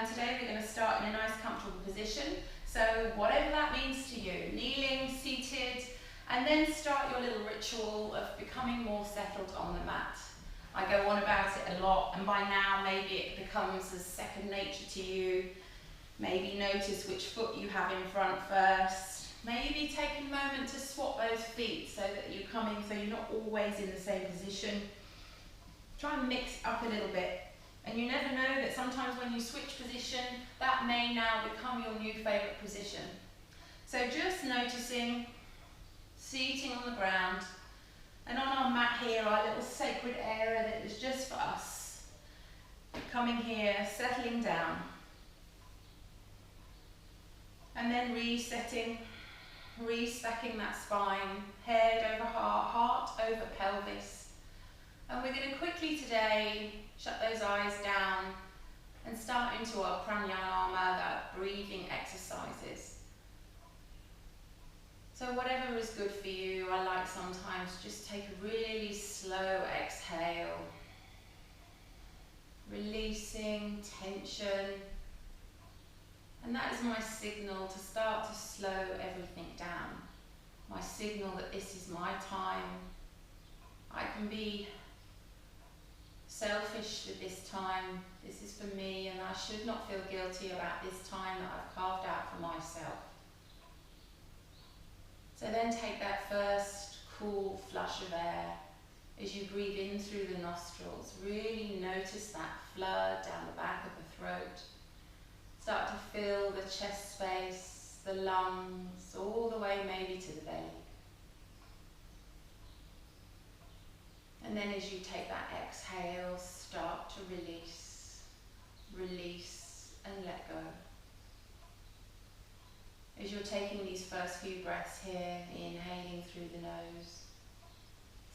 Today we're going to start in a nice comfortable position. So whatever that means to you, kneeling, seated, and then start your little ritual of becoming more settled on the mat. I go on about it a lot, and by now maybe it becomes as second nature to you. Maybe notice which foot you have in front first. Maybe take a moment to swap those feet so that you're coming, so you're not always in the same position. Try and mix up a little bit. And you never know that sometimes when you switch position, that may now become your new favourite position. So just noticing, seating on the ground, and on our mat here, our little sacred area that is just for us. Coming here, settling down. And then resetting, restacking that spine, head over heart, heart over pelvis. And we're going to quickly today shut those eyes down and start into our pranayama, that breathing exercises. So whatever is good for you, I like sometimes just take a really slow exhale, releasing tension. And that is my signal to start to slow everything down. My signal that this is my time. I can be selfish with this time. This is for me, and I should not feel guilty about this time that I've carved out for myself. So then take that first cool flush of air as you breathe in through the nostrils. Really notice that flood down the back of the throat. Start to fill the chest space, the lungs, all the way maybe to the belly. And then as you take that exhale, start to release, release and let go. As you're taking these first few breaths here, inhaling through the nose,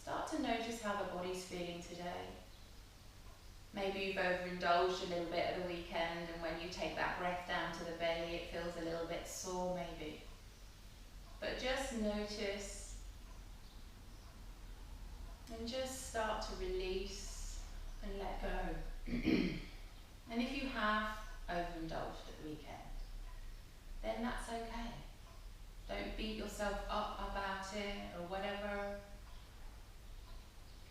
start to notice how the body's feeling today. Maybe you've overindulged a little bit at the weekend, and when you take that breath down to the belly, it feels a little bit sore maybe. But just notice and just start to release and let go. And if you have overindulged at the weekend, then that's okay. Don't beat yourself up about it or whatever.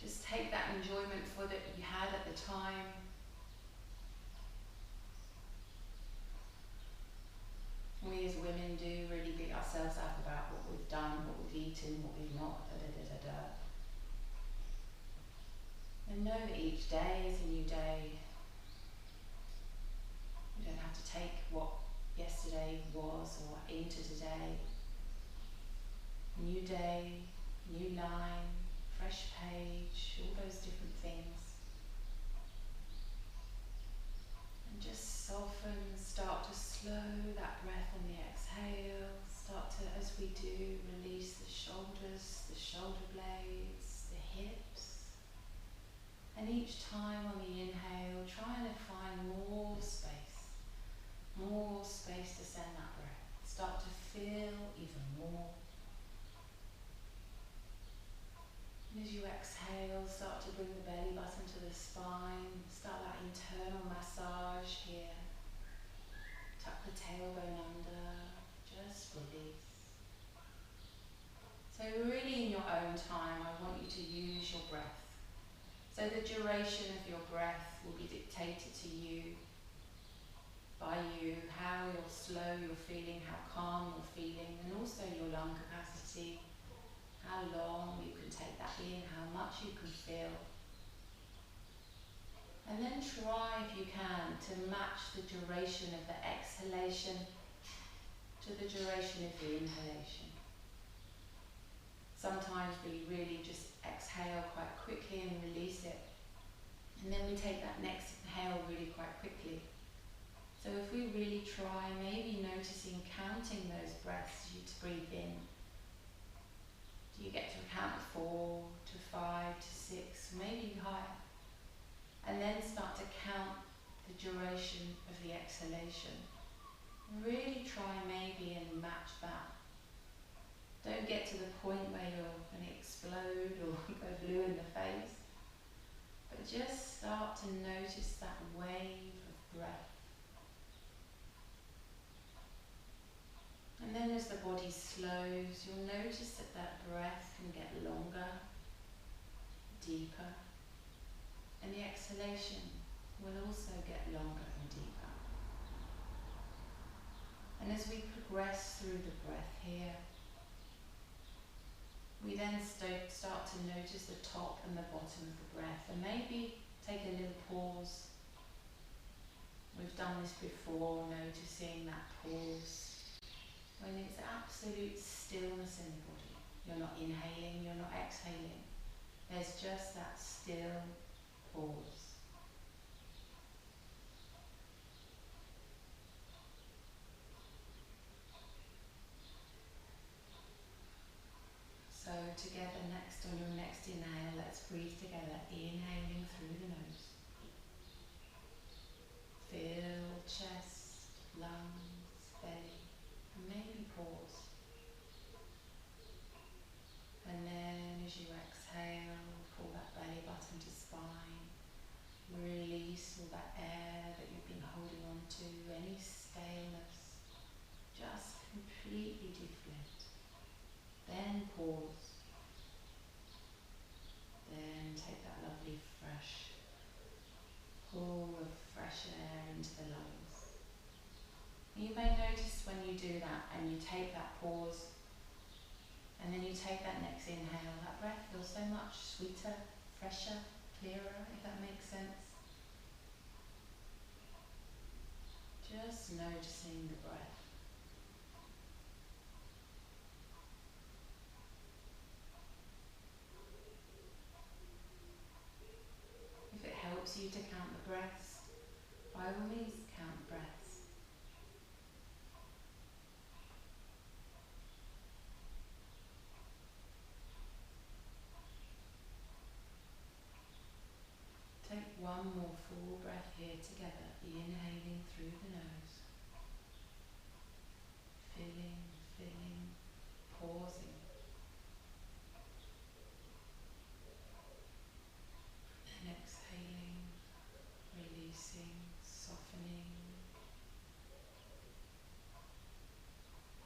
Just take that enjoyment for that you had at the time. We as women do really beat ourselves up about what we've done, what we've eaten, what we've not, da-da-da-da-da. And know that each day is a new day. You don't have to take what yesterday was or into today. New day, new line, fresh page, all those different things. And just soften, start to slow that breath on the exhale. Start to, as we do, release the shoulders, the shoulder blades, the hips. And each time on the inhale, try and find more space to send that breath. Start to feel even more. And as you exhale, start to bring the belly button to the spine. Start that internal massage here. Tuck the tailbone under, just release. So really in your own time, I want you to use your breath. So the duration of your breath will be dictated to you, by you, how you're slow you're feeling, how calm you're feeling, and also your lung capacity, how long you can take that in, how much you can feel. And then try, if you can, to match the duration of the exhalation to the duration of the inhalation. Sometimes we really just exhale quite quickly and release it. And then we take that next inhale really quite quickly. So if we really try, maybe noticing, counting those breaths you breathe in. Do you get to count 4 to 5 to 6, maybe higher? And then start to count the duration of the exhalation. Really try maybe and match that. Don't get to the point where you're going to explode or go blue in the face. But just start to notice that wave of breath nose, you'll notice that that breath can get longer, deeper, and the exhalation will also get longer and deeper. And as we progress through the breath here, we then start to notice the top and the bottom of the breath, and maybe take a little pause. We've done this before, noticing that pause when it's absolute stillness in the body. You're not inhaling, you're not exhaling. There's just that still pause. So together, next on your next inhale, let's breathe together, inhaling through the nose. Fill chest, lungs, belly, and maybe pause. And then as you exhale, pull that belly button to spine. Release all that air that you've been holding on to, any staleness. Just completely deflate. Then pause. Then take that lovely fresh pull of fresh air into the lungs. You may notice when you do that and you take that pause and then you take that next inhale, that breath feels so much sweeter, fresher, clearer, if that makes sense. Just noticing the breath. If it helps you to count the breaths, by all means count the breaths. Take one more full breath here together, inhaling through the nose. Filling, pausing. And exhaling, releasing, softening,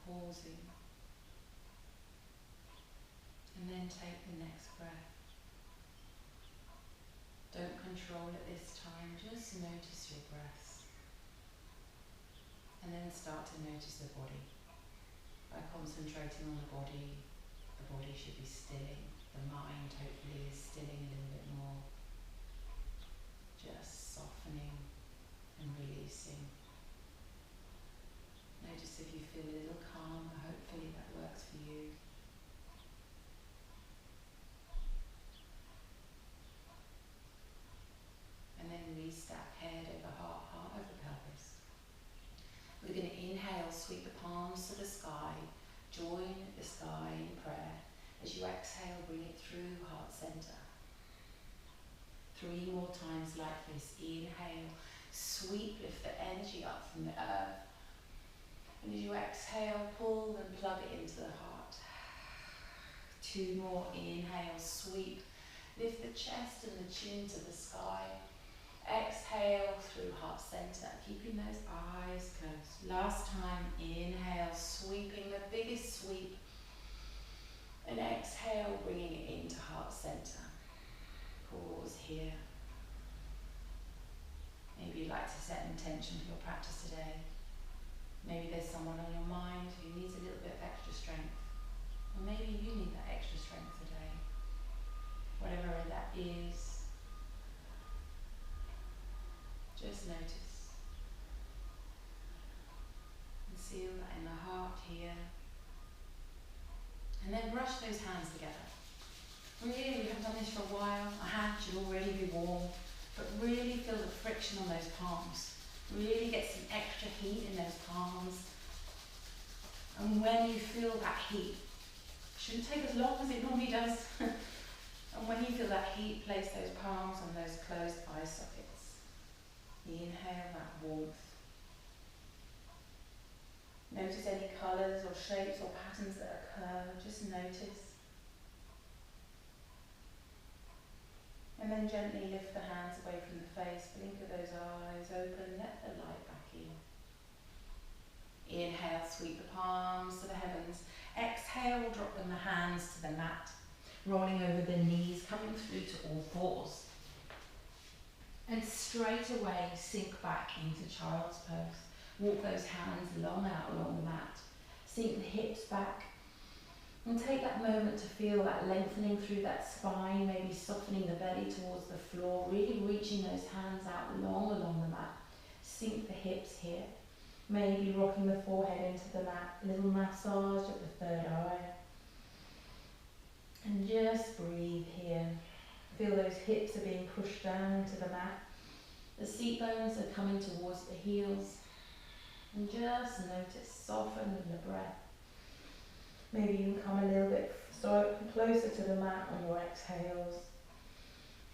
pausing. And then take the next breath. Don't control it this time, just notice your breaths. And then start to notice the body. By concentrating on the body should be stilling. The mind hopefully is stilling a little bit more. Just softening and releasing. Notice if you feel a little calmer, hopefully that works for you. And then restack head over heart, heart over pelvis. We're going to inhale, sweep the palms to the sky, join the sky in prayer. As you exhale, bring it through heart center. 3 more times like this. Inhale, sweep, lift the energy up from the earth. And as you exhale, pull and plug it into the heart. 2 more, inhale, sweep, lift the chest and the chin to the sky. Exhale through heart center, keeping those eyes closed. Last time, inhale, sweeping the biggest sweep. And exhale, bringing it into heart center. Pause here. Maybe you'd like to set an intention for your practice today. Maybe there's someone on your mind who needs a little bit of extra strength. Or maybe you need that extra strength today. Whatever that is, just notice. And seal that in the heart here. And then brush those hands together. Really, we haven't done this for a while. A hand should already be warm, but really feel the friction on those palms. Really get some extra heat in those palms. And when you feel that heat, it shouldn't take as long as it normally does. And when you feel that heat, place those palms on those closed eye sockets. Inhale that warmth. Notice any colours or shapes or patterns that occur, just notice. And then gently lift the hands away from the face, blink of those eyes open, let the light back in. Inhale, sweep the palms to the heavens. Exhale. exhale, dropping the hands to the mat, rolling over the knees, coming through to all fours. And straight away sink back into child's pose. Walk those hands long out along the mat. Sink the hips back. And take that moment to feel that lengthening through that spine, maybe softening the belly towards the floor, really reaching those hands out long along the mat. Sink the hips here. Maybe rocking the forehead into the mat. A little massage of the third eye. And just breathe here. Feel those hips are being pushed down into the mat. The seat bones are coming towards the heels. And just notice, soften with the breath. Maybe you can come a little bit closer to the mat on your exhales.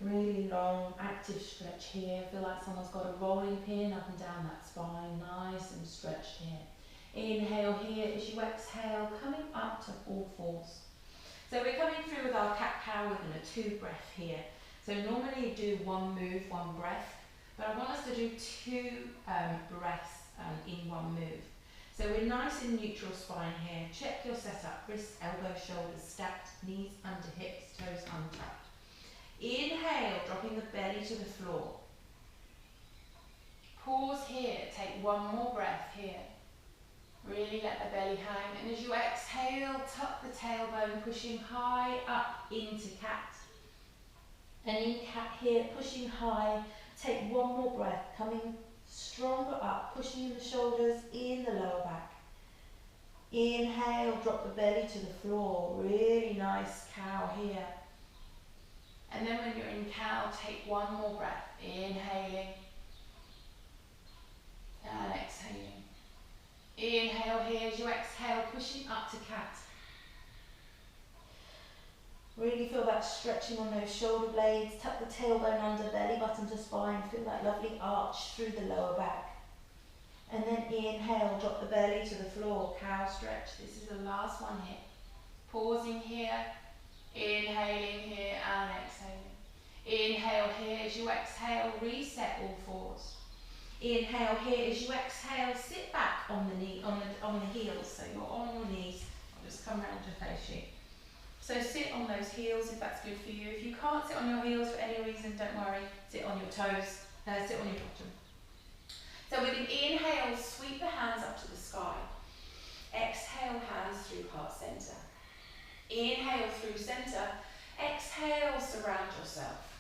Really long, active stretch here. Feel like someone's got a rolling pin up and down that spine. Nice and stretched here. Inhale here as you exhale, coming up to all fours. So we're coming through with our cat-cow within a 2 breath here. So normally you do 1 move, 1 breath. But I want us to do 2 breaths in 1 move. So we're nice in neutral spine here. Check your setup. Wrists, elbows, shoulders stacked, knees under hips, toes untucked. Inhale, dropping the belly to the floor. Pause here. Take 1 more breath here. Really let the belly hang. And as you exhale, tuck the tailbone, pushing high up into cat. And in cat here, pushing high. Take 1 more breath, coming stronger up, pushing in the shoulders, in the lower back. Inhale, drop the belly to the floor. Really nice cow here. And then when you're in cow, take 1 more breath. Inhaling and exhaling. Inhale here as you exhale, pushing up to cat. Really feel that stretching on those shoulder blades. Tuck the tailbone under, belly button to spine. Feel that lovely arch through the lower back. And then inhale, drop the belly to the floor. Cow stretch. This is the last one here. Pausing here. Inhaling here and exhaling. Inhale here as you exhale, reset all fours. Inhale here as you exhale, sit back on the knee, on the heels. So you're on your knees. I'll just come round to face you. So sit on those heels if that's good for you. If you can't sit on your heels for any reason, don't worry. Sit on your toes. Sit on your bottom. So with an inhale, sweep the hands up to the sky. Exhale, hands through heart center. Inhale through center. Exhale, surround yourself.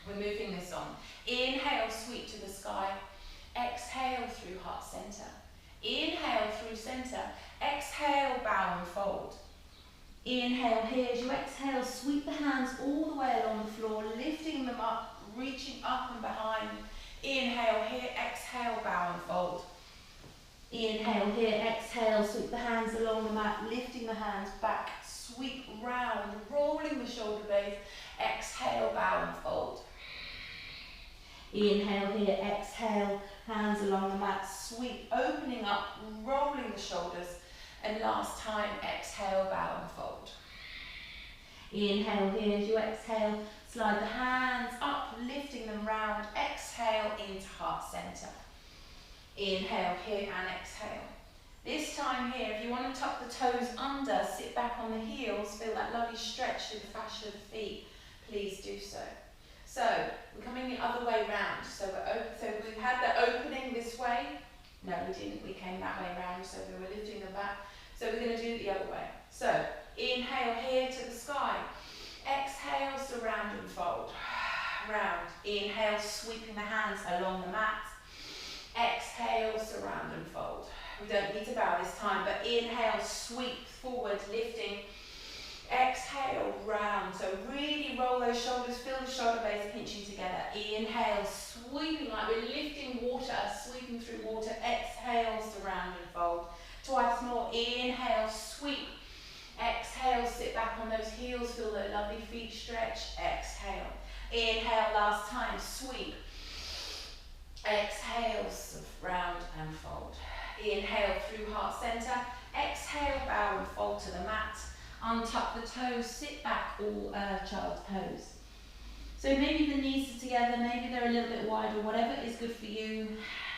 We're moving this on. Inhale, sweep to the sky. Exhale through heart center. Inhale through center. Exhale, bow and fold. Inhale here as you exhale, sweep the hands all the way along the floor, lifting them up, reaching up and behind. Inhale here, exhale, bow and fold. Inhale here, exhale, sweep the hands along the mat, lifting the hands back, sweep round, rolling the shoulder blades. Exhale, bow and fold. Inhale here, exhale, hands along the mat, sweep, opening up, rolling the shoulders. And last time, exhale, bow and fold. Inhale here as you exhale, slide the hands up, lifting them round. Exhale into heart center. Inhale here and exhale. This time here, if you want to tuck the toes under, sit back on the heels, feel that lovely stretch through the fascia of the feet, please do so. So, we're coming the other way round. So we've had the opening this way. No, we didn't. We came that way round, so we were lifting them back. So we're going to do it the other way. So, inhale here to the sky. Exhale, surround and fold. Round. Inhale, sweeping the hands along the mat. Exhale, surround and fold. We don't need to bow this time, but inhale, sweep forward, lifting. Exhale, round. So really roll those shoulders, feel the shoulder blades pinching together. Inhale, sweeping like we're lifting water, sweeping through water. Exhale, surround and fold. Twice more. Inhale, sweep. Exhale, sit back on those heels, feel the lovely feet stretch. Exhale. Inhale, last time, sweep. Exhale, round and fold. Inhale through heart center. Exhale, bow and fold to the mat. Untuck the toes, sit back, all child's pose. So maybe the knees are together, maybe they're a little bit wider, whatever is good for you.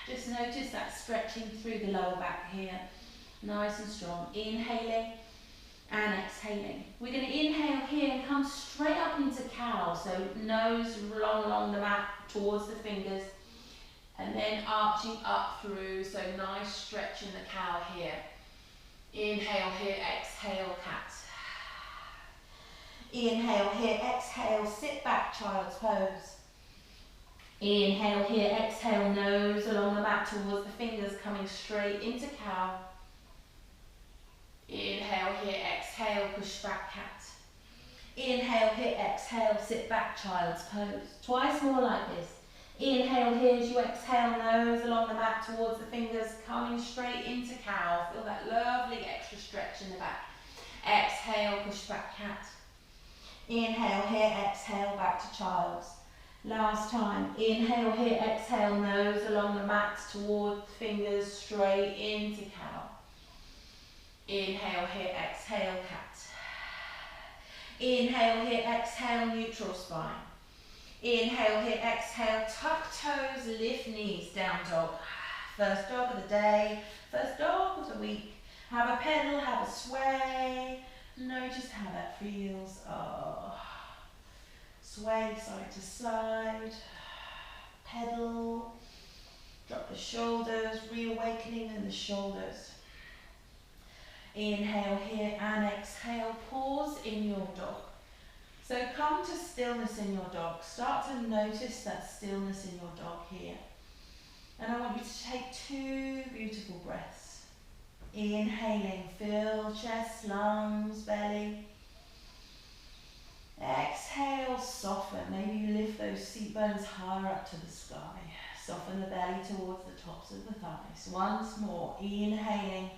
Just notice that stretching through the lower back here. Nice and strong. Inhaling and exhaling. We're going to inhale here and come straight up into cow, so nose long along the mat towards the fingers, and then arching up through, so nice stretch in the cow here. Inhale here, exhale, cat. Inhale here, exhale, sit back, child's pose. Inhale here, exhale, nose along the mat towards the fingers, coming straight into cow. Inhale here, exhale, push back, cat. Inhale here, exhale, sit back, child's pose. Twice more like this. Inhale here as you exhale, nose along the mat towards the fingers, coming straight into cow. Feel that lovely extra stretch in the back. Exhale, push back, cat. Inhale here, exhale, back to child's. Last time. Inhale here, exhale, nose along the mat towards the fingers, straight into cow. Inhale here, exhale, cat. Inhale here, exhale, neutral spine. Inhale here, exhale, tuck toes, lift knees, down dog. First dog of the day, first dog of the week. Have a pedal, have a sway. Notice how that feels. Oh. Sway side to side. Pedal. Drop the shoulders, reawakening in the shoulders. Inhale here and exhale, pause in your dog. So come to stillness in your dog. Start to notice that stillness in your dog here. And I want you to take 2 beautiful breaths. Inhaling, fill chest, lungs, belly. Exhale, soften. Maybe you lift those seat bones higher up to the sky. Soften the belly towards the tops of the thighs. Once more, inhaling.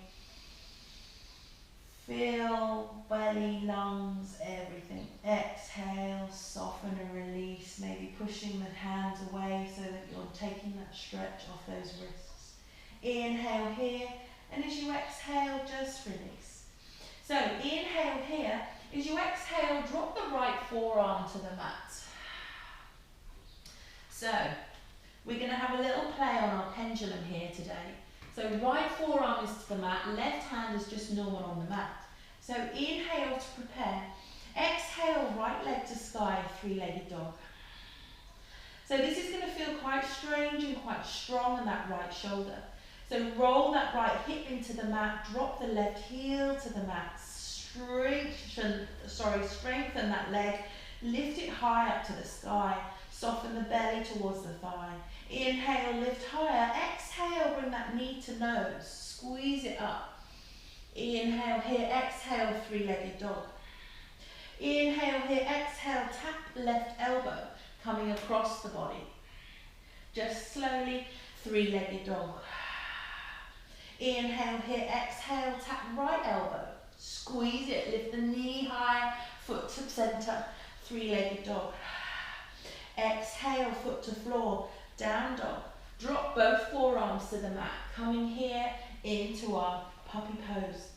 Feel belly, lungs, everything. Exhale, soften and release. Maybe pushing the hands away so that you're taking that stretch off those wrists. Inhale here, and as you exhale, just release. So inhale here. As you exhale, drop the right forearm to the mat. So we're going to have a little play on our pendulum here today. So right forearm is to the mat, left hand is just normal on the mat. So inhale to prepare. Exhale, right leg to sky, 3-legged dog. So this is going to feel quite strange and quite strong in that right shoulder. So roll that right hip into the mat, drop the left heel to the mat. Strengthen that leg, lift it high up to the sky, soften the belly towards the thigh. Inhale, lift higher. Exhale, bring that knee to nose, squeeze it up. Inhale here, exhale, 3-legged dog. Inhale here, exhale, tap left elbow, coming across the body. Just slowly, 3-legged dog. Inhale here, exhale, tap right elbow. Squeeze it, lift the knee high, foot to center, 3-legged dog. Exhale, foot to floor, down dog. Drop both forearms to the mat, coming here into our puppy pose.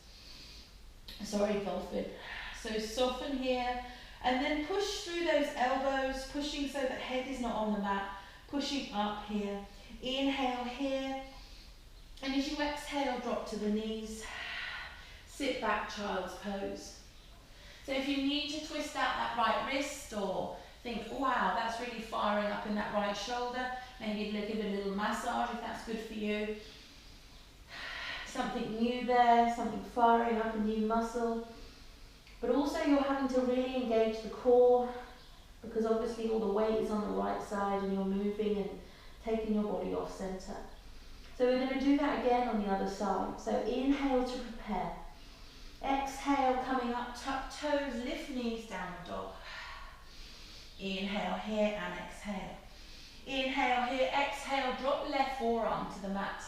Dolphin. So soften here, and then push through those elbows, pushing so that head is not on the mat, pushing up here. Inhale here, and as you exhale, drop to the knees. Sit back, child's pose. So if you need to twist out that right wrist or think, wow, that's really firing up in that right shoulder, maybe give it a little massage if that's good for you. Something new there, something firing up a new muscle. But also you're having to really engage the core, because obviously all the weight is on the right side and you're moving and taking your body off center. So we're going to do that again on the other side. So inhale to prepare. Exhale, coming up, tuck toes, lift knees, down dog. Inhale here and exhale. Inhale here, exhale, drop left forearm to the mat.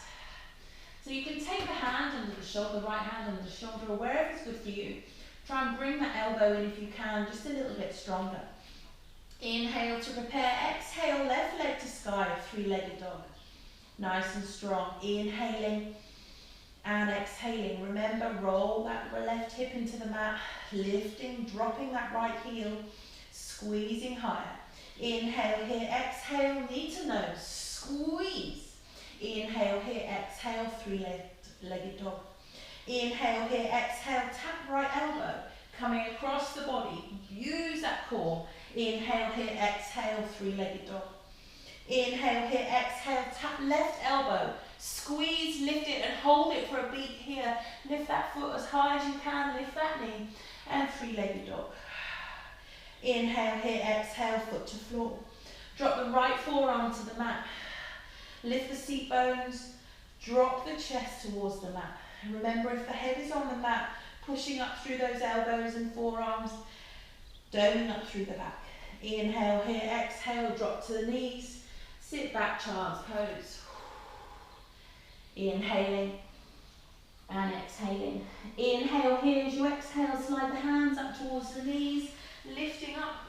So you can take the hand under the shoulder, the right hand under the shoulder, or wherever it's good for you. Try and bring that elbow in if you can, just a little bit stronger. Inhale to prepare, exhale, left leg to sky, 3-legged dog. Nice and strong. Inhaling and exhaling. Remember, roll that left hip into the mat, lifting, dropping that right heel, squeezing higher. Inhale here, exhale, knee to nose, squeeze. Inhale here, exhale, 3-legged dog. Inhale here, exhale, tap right elbow, coming across the body, use that core. Inhale here, exhale, three-legged dog. Inhale here, exhale, tap left elbow, squeeze, lift it and hold it for a beat here. Lift that foot as high as you can, lift that knee, and three-legged dog. Inhale here, exhale, foot to floor. Drop the right forearm to the mat. Lift the seat bones, drop the chest towards the mat. And remember, if the head is on the mat, pushing up through those elbows and forearms, doming up through the back. Inhale here, exhale, drop to the knees, sit back, child's pose. Inhaling and exhaling. Inhale here as you exhale, slide the hands up towards the knees, lifting up.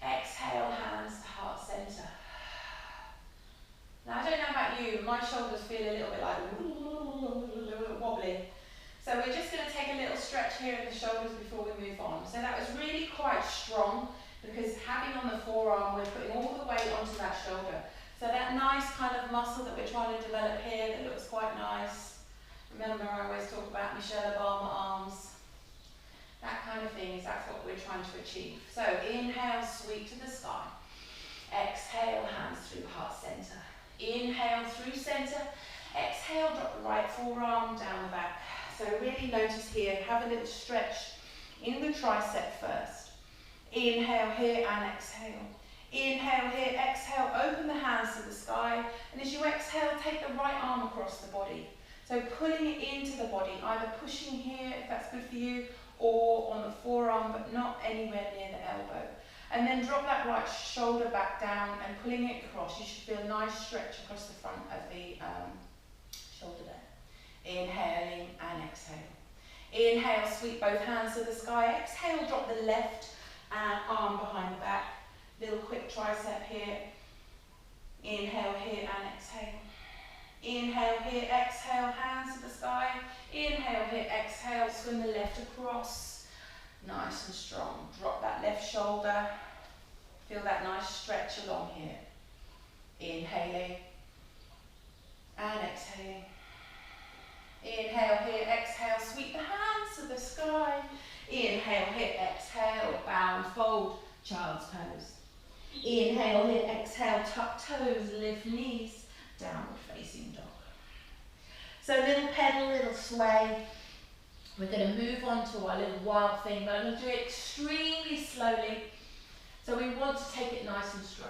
Exhale, hands to heart centre. Now, I don't know about you, my shoulders feel a little bit like wobbly. So we're just going to take a little stretch here in the shoulders before we move on. So that was really quite strong because having on the forearm, we're putting all the weight onto that shoulder. So that nice kind of muscle that we're trying to develop here that looks quite nice. Remember, I always talk about Michelle Obama arms. That kind of thing, that's what we're trying to achieve. So inhale, sweep to the sky. Exhale, hands through heart centre. Inhale through centre. Exhale, drop the right forearm down the back. So really notice here, have a little stretch in the tricep first. Inhale here and exhale. Inhale here, exhale, open the hands to the sky. And as you exhale, take the right arm across the body. So pulling it into the body, either pushing here, if that's good for you, or on the forearm, but not anywhere near the elbow. And then drop that right shoulder back down and pulling it across. You should feel a nice stretch across the front of the shoulder there. Inhaling and exhale. Inhale, sweep both hands to the sky. Exhale, drop the left arm behind the back. Little quick tricep here. Inhale here and exhale. Inhale here, exhale, hands to the sky. Inhale here, exhale, swing the left across. Nice and strong. Drop that left shoulder. Feel that nice stretch along here. Inhaling and exhaling. Inhale here, exhale, sweep the hands to the sky. Inhale here, exhale, bound, fold, child's pose. Inhale here, exhale, tuck toes, lift knees, downward facing dog. So little pedal, little sway. We're going to move on to our little wild thing, but I'm going to do it extremely slowly. So we want to take it nice and slow.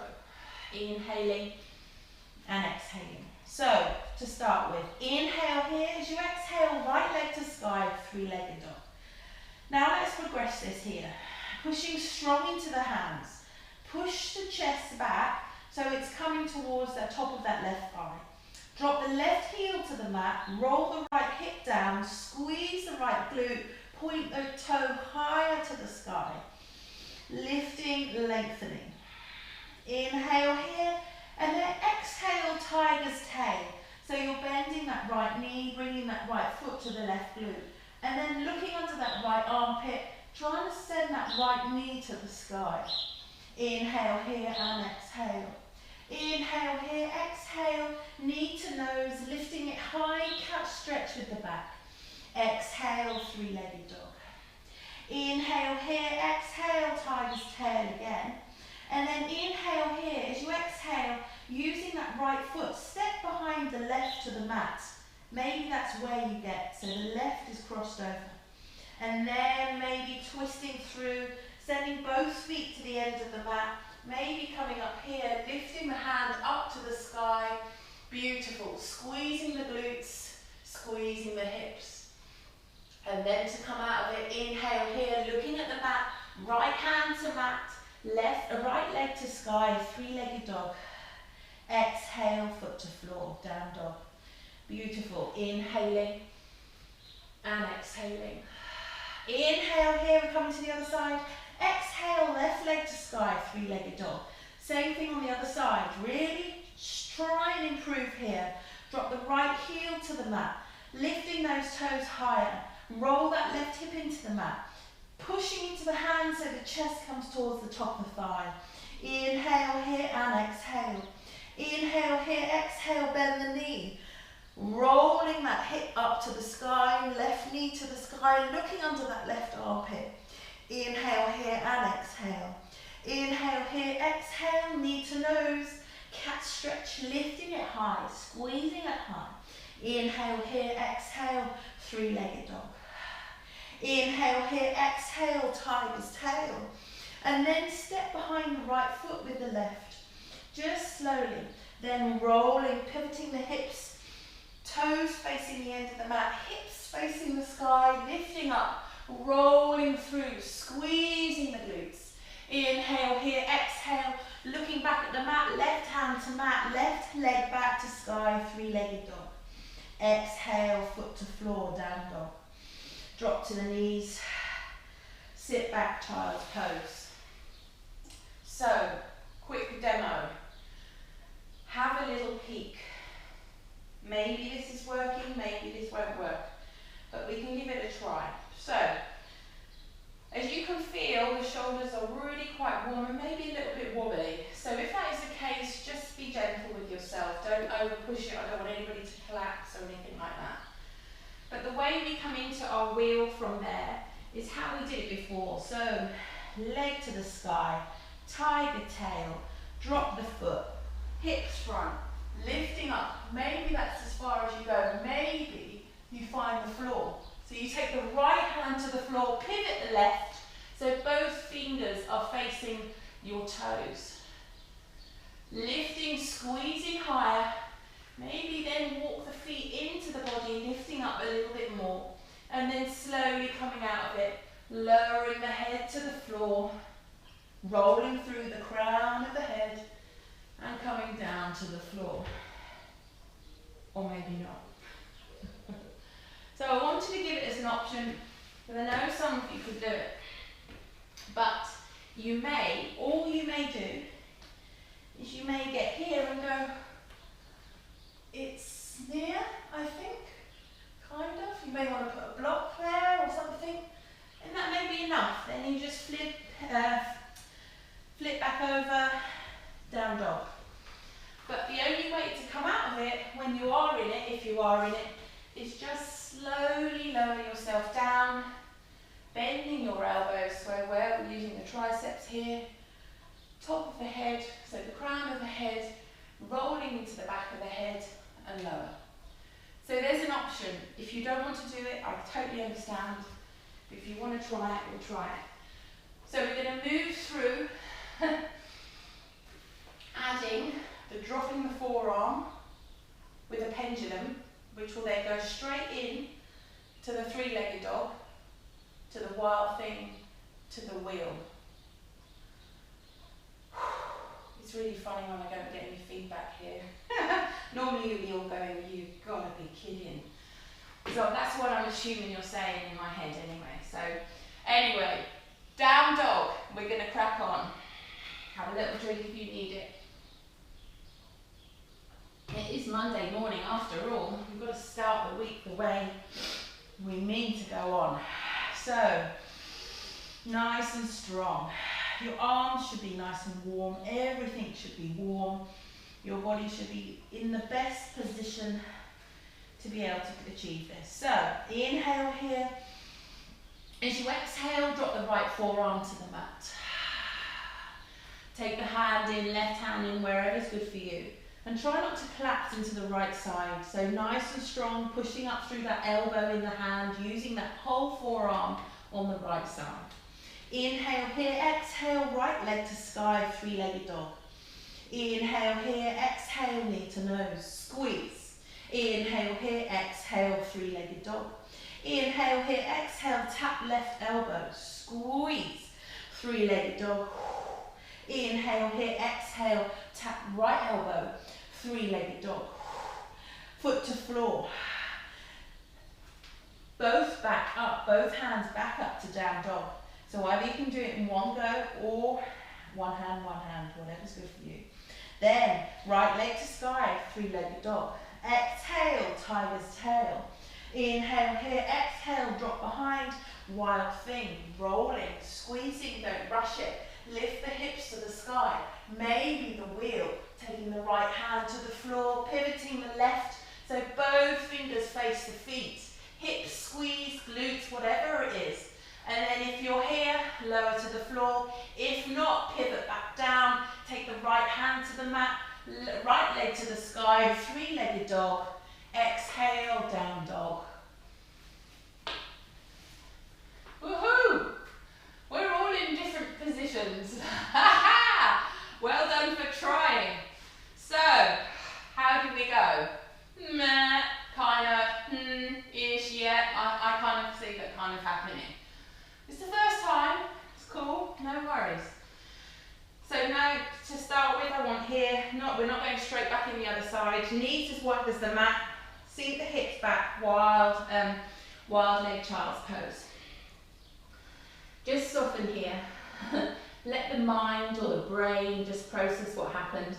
Inhaling and exhaling. So, to start with, inhale here, as you exhale, right leg to sky, three-legged dog. Now let's progress this here. Pushing strong into the hands. Push the chest back, so it's coming towards the top of that left thigh. Drop the left heel to the mat, roll the right hip down, squeeze the right glute, point the toe higher to the sky. Lifting, lengthening. Inhale here, and then exhale, tiger's tail. So you're bending that right knee, bringing that right foot to the left glute. And then looking under that right armpit, trying to send that right knee to the sky. Inhale here and exhale. Inhale here, exhale, knee to nose, lifting it high, cat stretch with the back. Exhale, three-legged dog. Inhale here, exhale, tiger's tail again. And then inhale here, as you exhale, using that right foot, step behind the left to the mat. Maybe that's where you get, so the left is crossed over. And then maybe twisting through, sending both feet to the end of the mat, maybe coming up here, lifting the hand up to the sky. Beautiful. Squeezing the glutes, squeezing the hips. And then to come out of it, inhale here, looking at the mat, right hand to mat, right leg to sky, three-legged dog. Exhale, foot to floor, down dog. Beautiful. Inhaling and exhaling. Inhale here, we're coming to the other side. Exhale, left leg to sky, three-legged dog. Same thing on the other side. Really try and improve here. Drop the right heel to the mat, lifting those toes higher. Roll that left hip into the mat, pushing into the hands so the chest comes towards the top of the thigh. Inhale here and exhale. Inhale here, exhale, bend the knee. Rolling that that hip up to the sky, left knee to the sky, looking under that left armpit. Inhale here and exhale. Inhale here, exhale, knee to nose. Cat stretch, lifting it high, squeezing it high. Inhale here, exhale, three-legged dog. Inhale here, exhale, tiger's tail. And then step behind the right foot with the left. Just slowly. Then rolling, pivoting the hips, toes facing the end of the mat, hips facing the sky, lifting up, rolling through, squeezing the glutes. Inhale here, exhale, looking back at the mat, left hand to mat, left leg back to sky, three-legged dog. Exhale, foot to floor, down dog. Drop to the knees, sit back, child's pose. So, quick demo. Have a little peek. Maybe this is working, maybe this won't work, but we can give it a try. So, as you can feel, the shoulders are really quite warm and maybe a little bit wobbly. So if that is the case, just be gentle with yourself. Don't over push it. I don't want anybody to collapse or anything like that. But the way we come into our wheel from there is how we did it before. So leg to the sky, tiger tail, drop the foot, hips front, lifting up. Maybe that's as far as you go. Maybe you find the floor. So you take the right hand to the floor, pivot the left, so both fingers are facing your toes. Lifting, squeezing higher, maybe then walk the feet into the body, lifting up a little bit more, and then slowly coming out of it, lowering the head to the floor, rolling through the crown of the head, and coming down to the floor. Or maybe not. So I wanted to give it as an option, but I know some of you could do it. But you may, all you may do, is you may get here and go, it's near, I think, kind of. You may want to put a block there or something, and that may be enough. Then you just flip back over, down dog. But the only way to come out of it, when you are in it, if you are in it, is just slowly lower yourself down, bending your elbows, so we're using the triceps here, top of the head, so the crown of the head, rolling into the back of the head and lower. So there's an option. If you don't want to do it, I totally understand. If you want to try it, we'll try it. So we're going to move through adding the dropping the forearm with a pendulum, which will then go straight in to the three-legged dog, to the wild thing, to the wheel. It's really funny when I don't get any feedback here. Normally you're going, you've got to be kidding. So that's what I'm assuming you're saying in my head anyway. So anyway, down dog, we're going to crack on. Have a little drink if you need it. It is Monday morning after all. We've got to start the week the way we mean to go on. So, nice and strong. Your arms should be nice and warm. Everything should be warm. Your body should be in the best position to be able to achieve this. So, inhale here. As you exhale, drop the right forearm to the mat. Take the hand in, left hand in, wherever's good for you. And try not to collapse into the right side. So nice and strong, pushing up through that elbow in the hand, using that whole forearm on the right side. Inhale here, exhale, right leg to sky, three-legged dog. Inhale here, exhale, knee to nose, squeeze. Inhale here, exhale, three-legged dog. Inhale here, exhale, tap left elbow, squeeze, three-legged dog. Inhale here, exhale, tap right elbow, three-legged dog. Foot to floor. Both back up, both hands back up to down dog. So either you can do it in one go or one hand, whatever's good for you. Then right leg to sky, three-legged dog. Exhale, tiger's tail. Inhale here, exhale, drop behind, wild thing, rolling, squeezing, don't rush it. Lift the hips to the sky, maybe the wheel, taking the right hand to the floor, pivoting the left, so both fingers face legs to feet, hips squeeze, glutes, whatever it is. And then if you're here, lower to the floor. If not, pivot back down, take the right hand to the mat, right leg to the sky, three-legged dog. Exhale, down dog. Woohoo! We're all in different positions. Well done for trying. So, how do we go? Meh, kind of, ish, yeah, I kind of see that kind of happening. It's the first time, it's cool, no worries. So now, to start with, I want here, we're not going straight back in the other side, knees as wide as the mat, sink the hips back, wild leg child's pose. Just soften here. Let the mind or the brain just process what happened.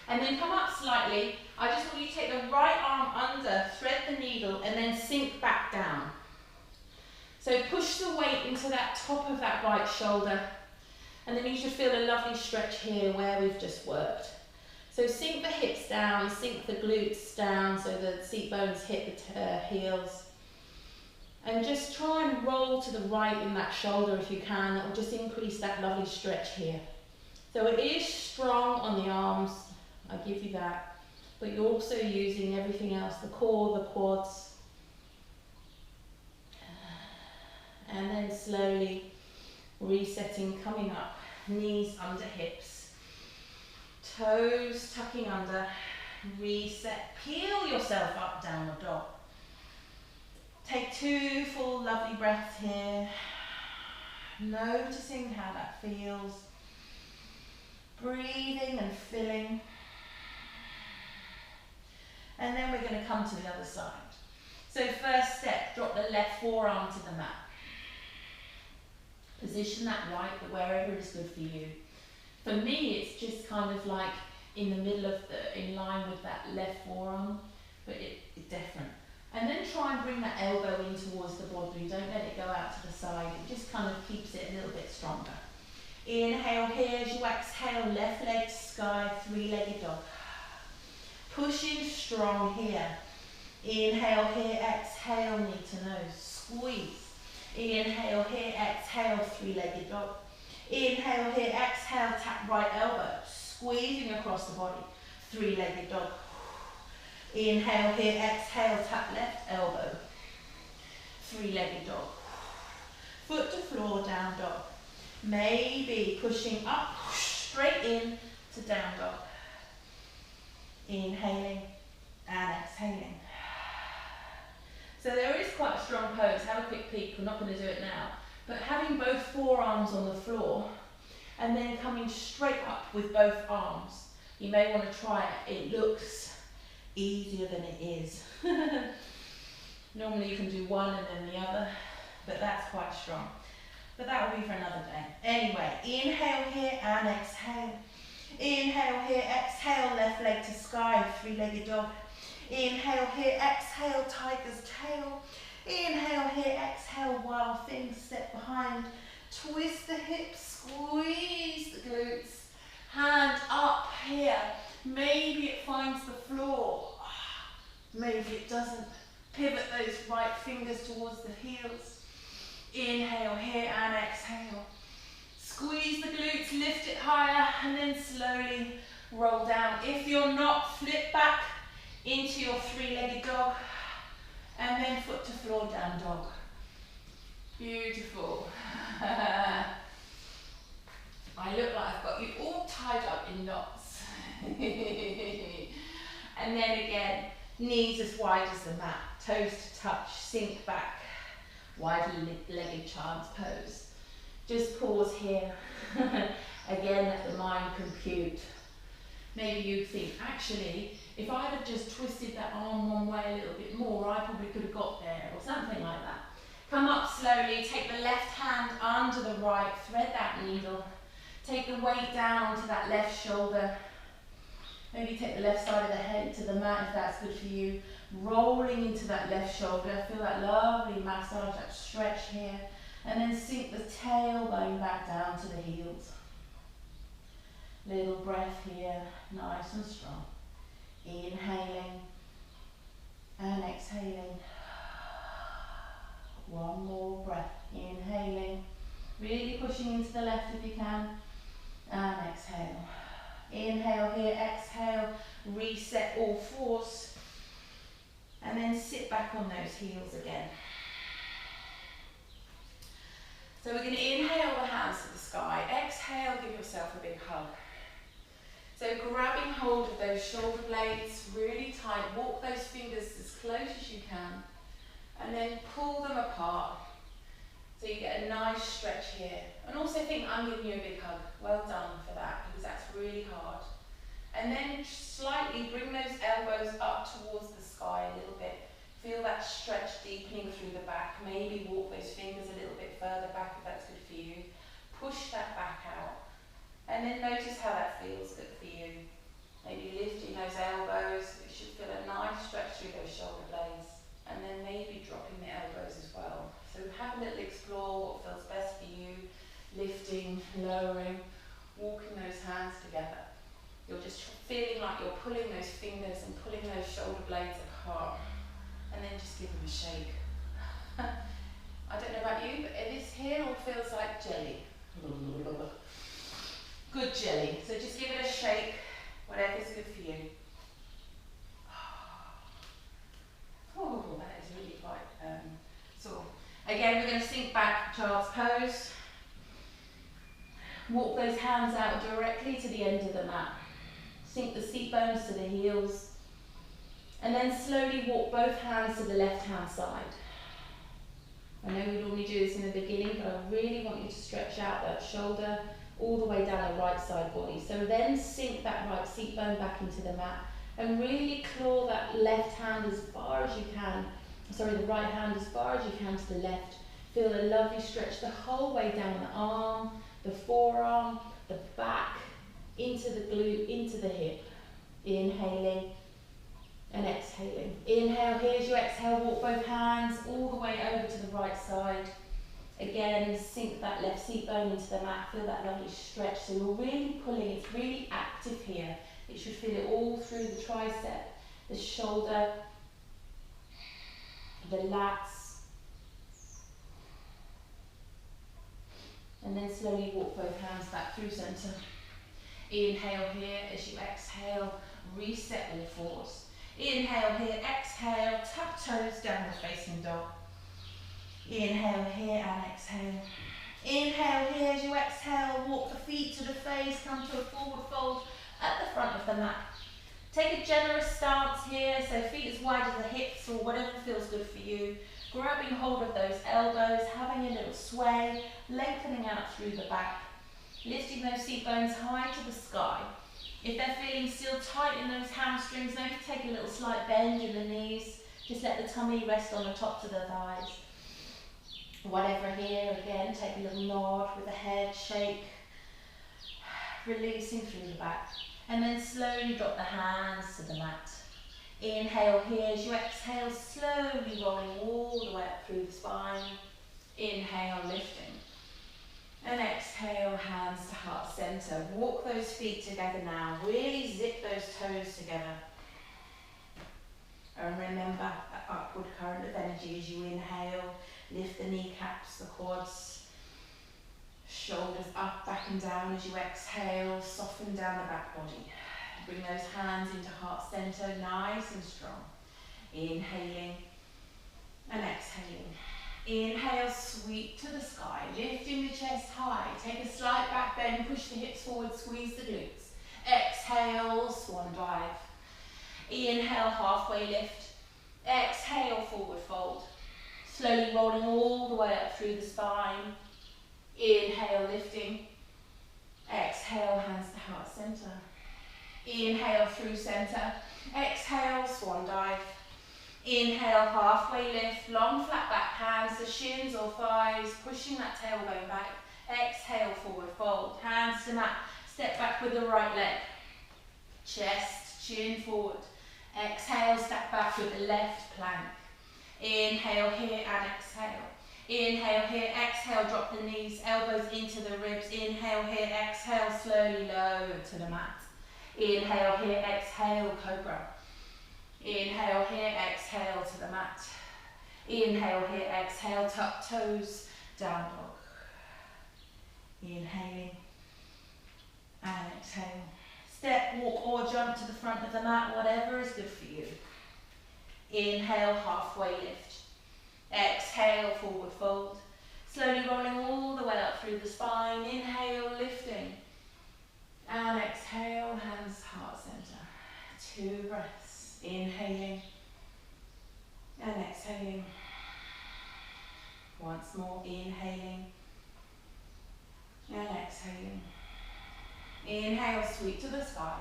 And then come up slightly. I just want you to take the right arm under, thread the needle, and then sink back down. So push the weight into that top of that right shoulder. And then you should feel a lovely stretch here where we've just worked. So sink the hips down, sink the glutes down so the seat bones hit the heels. And just try and roll to the right in that shoulder if you can. That will just increase that lovely stretch here. So it is strong on the arms, I give you that. But you're also using everything else, the core, the quads. And then slowly resetting, coming up, knees under hips. Toes tucking under, reset, peel yourself up, downward dog. Take 2 full lovely breaths here, noticing how that feels, breathing and filling. And then we're going to come to the other side. So first step, drop the left forearm to the mat. Position that right, but wherever is good for you. For me, it's just kind of like in the middle of in line with that left forearm, but it's different. And then try and bring that elbow in towards the body. Don't let it go out to the side. It just kind of keeps it a little bit stronger. Inhale here as you exhale, left leg to sky, three-legged dog. Pushing strong here. Inhale here, exhale, knee to nose, squeeze. Inhale here, exhale, three-legged dog. Inhale here, exhale, tap right elbow, squeezing across the body, three-legged dog. Inhale here, exhale, tap left elbow, three-legged dog. Foot to floor, down dog. Maybe pushing up, straight in to down dog. Inhaling and exhaling. So there is quite a strong pose. Have a quick peek. We're not going to do it now. But having both forearms on the floor and then coming straight up with both arms. You may want to try it. It looks easier than it is. Normally you can do one and then the other, but that's quite strong. But that will be for another day. Anyway, inhale here and exhale. Inhale here, exhale, left leg to sky, three-legged dog. Inhale here, exhale, tiger's tail. Inhale here, exhale, wild thing, step behind. Twist the hips, squeeze the glutes. Hand up here. Maybe it finds the floor. Maybe it doesn't. Pivot those right fingers towards the heels. Inhale here and exhale. Squeeze the glutes, lift it higher, and then slowly roll down. If you're not, flip back into your three-legged dog, and then foot to floor, down dog. Beautiful. I look like I've got you all tied up in knots. And then again, knees as wide as the mat, toes to touch, sink back, wide-legged child's pose. Just pause here. Again, let the mind compute. Maybe you think, actually, if I had just twisted that arm one way a little bit more, I probably could have got there, or something like that. Come up slowly, take the left hand under the right, thread that needle. Take the weight down onto that left shoulder. Maybe take the left side of the head to the mat if that's good for you. Rolling into that left shoulder. Feel that lovely massage, that stretch here. And then sink the tailbone back down to the heels. Little breath here, nice and strong. Inhaling and exhaling. One more breath. Inhaling, really pushing into the left if you can. And exhale. Inhale here, exhale, reset all fours. And then sit back on those heels again. So we're going to inhale the hands to the sky. Exhale, give yourself a big hug. So grabbing hold of those shoulder blades really tight. Walk those fingers as close as you can. And then pull them apart. So you get a nice stretch here. And also think I'm giving you a big hug. Well done for that, because that's really hard. And then slightly bring those elbows up towards the sky a little bit. Feel that stretch deepening through the back. Maybe walk those fingers a little bit further back if that's good for you. Push that back out. And then notice how that feels good for you. Maybe lifting those elbows. It should feel a nice stretch through those shoulder blades. And then maybe dropping the elbows as well. So have a little explore what feels best for you. Lifting, lowering, walking those hands together. You're just feeling like you're pulling those fingers and pulling those shoulder blades apart. And then just give them a shake. I don't know about you, but this here all feels like jelly. Good jelly. So just give it a shake, whatever's good for you. Oh, that is really quite sore. Again, we're going to sink back, child's pose. Walk those hands out directly to the end of the mat. Sink the seat bones to the heels. And then slowly walk both hands to the left-hand side. I know we normally do this in the beginning, but I really want you to stretch out that shoulder all the way down the right side body. So then sink that right seat bone back into the mat and really claw that left hand as far as you can. Sorry, the right hand as far as you can to the left. Feel a lovely stretch the whole way down the arm, the forearm, the back, into the glute, into the hip. Inhaling and exhaling. Inhale, here's your exhale, walk both hands all the way over to the right side. Again, sink that left seat bone into the mat, feel that lovely stretch. So you're really pulling, it's really active here. It should feel it all through the tricep, the shoulder, the lats. And then slowly walk both hands back through center. Inhale here as you exhale, reset all fours. Inhale here, exhale, tap toes, downward facing dog. Inhale here and exhale. Inhale here as you exhale, walk the feet to the face, come to a forward fold at the front of the mat. Take a generous stance here, so feet as wide as the hips or whatever feels good for you. Grabbing hold of those elbows, having a little sway, lengthening out through the back. Lifting those seat bones high to the sky. If they're feeling still tight in those hamstrings, maybe take a little slight bend in the knees. Just let the tummy rest on the tops of the thighs. Whatever here, again, take a little nod with the head, shake. Releasing through the back. And then slowly drop the hands to the mat. Inhale here as you exhale, slowly rolling all the way up through the spine. Inhale, lifting. And exhale, hands to heart center. Walk those feet together now. Really zip those toes together. And remember that upward current of energy as you inhale. Lift the kneecaps, the quads. Shoulders up, back and down as you exhale. Soften down the back body. Bring those hands into heart center, nice and strong. Inhaling and exhaling. Inhale, sweep to the sky, lifting the chest high. Take a slight back bend, push the hips forward, squeeze the glutes. Exhale, swan dive. Inhale, halfway lift. Exhale, forward fold. Slowly rolling all the way up through the spine. Inhale, lifting. Exhale, hands to heart center. Inhale through center. Exhale, swan dive. Inhale, halfway lift, long flat back hands, the shins or thighs, pushing that tailbone back. Exhale, forward fold, hands to mat, step back with the right leg. Chest, chin forward. Exhale, step back with the left plank. Inhale here and exhale. Inhale here, exhale, drop the knees, elbows into the ribs. Inhale here, exhale, slowly lower to the mat. Inhale here, exhale, cobra. Inhale here, exhale to the mat. Inhale here, exhale, tuck toes, down dog. Inhaling and exhale. Step, walk or jump to the front of the mat, whatever is good for you. Inhale, halfway lift. Exhale, forward fold. Slowly rolling all the way up through the spine. Inhale, lifting. And exhale, hands heart center. 2 breaths. Inhaling and exhaling. Once more, inhaling and exhaling. Inhale, sweep to the sky.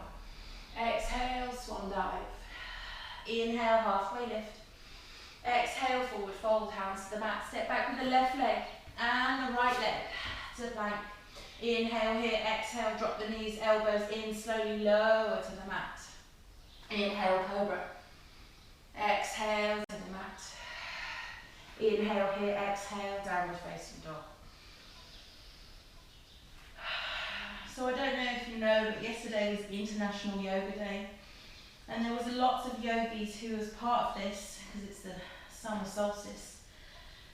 Exhale, swan dive. Inhale, halfway lift. Exhale, forward fold, hands to the mat. Step back with the left leg and the right leg to plank. Inhale here, exhale, drop the knees, elbows in, slowly lower to the mat. Inhale, cobra. Exhale to the mat. Inhale here, exhale, downward facing dog. So I don't know if you know, but yesterday was International Yoga Day. And there was lots of yogis who was part of this, because it's the summer solstice.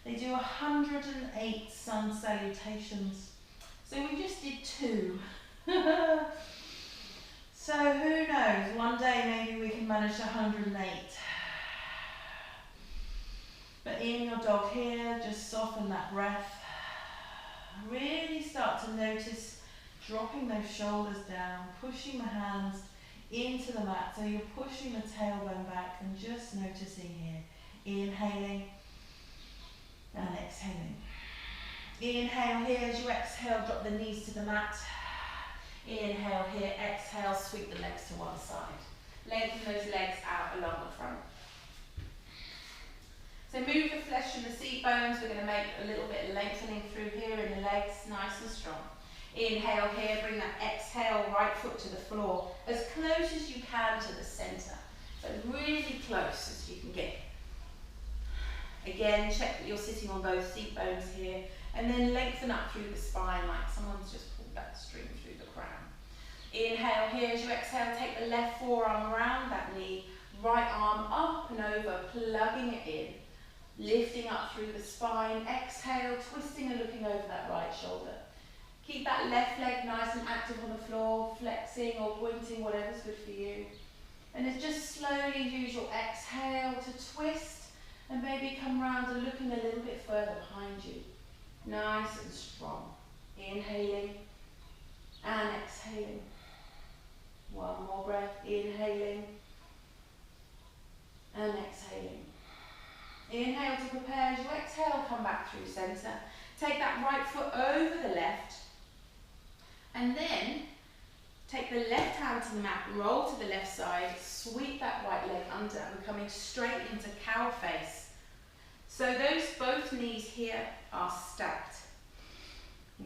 They do 108 sun salutations. So we just did 2. So who knows, one day maybe we can manage 108. But in your dog here, just soften that breath. Really start to notice dropping those shoulders down, pushing the hands into the mat. So you're pushing the tailbone back and just noticing here. Inhaling and exhaling. Inhale here, as you exhale, drop the knees to the mat. Inhale here, exhale, sweep the legs to one side. Lengthen those legs out along the front. So move the flesh from the seat bones. We're going to make a little bit of lengthening through here in the legs, nice and strong. Inhale here, bring that exhale right foot to the floor, as close as you can to the center. So really close as you can get. Again, check that you're sitting on both seat bones here, and then lengthen up through the spine like someone's just pulled that string through the crown. Inhale here, as you exhale, take the left forearm around that knee, right arm up and over, plugging it in. Lifting up through the spine, exhale, twisting and looking over that right shoulder. Keep that left leg nice and active on the floor, flexing or pointing, whatever's good for you. And then just slowly use your exhale to twist and maybe come round and looking a little bit further behind you. Nice and strong. Inhaling and exhaling. One more breath, inhaling and exhaling. Inhale to prepare. As you exhale, come back through centre. Take that right foot over the left. And then take the left hand to the mat, roll to the left side, sweep that right leg under, and we're coming straight into cow face. So those both knees here are stacked.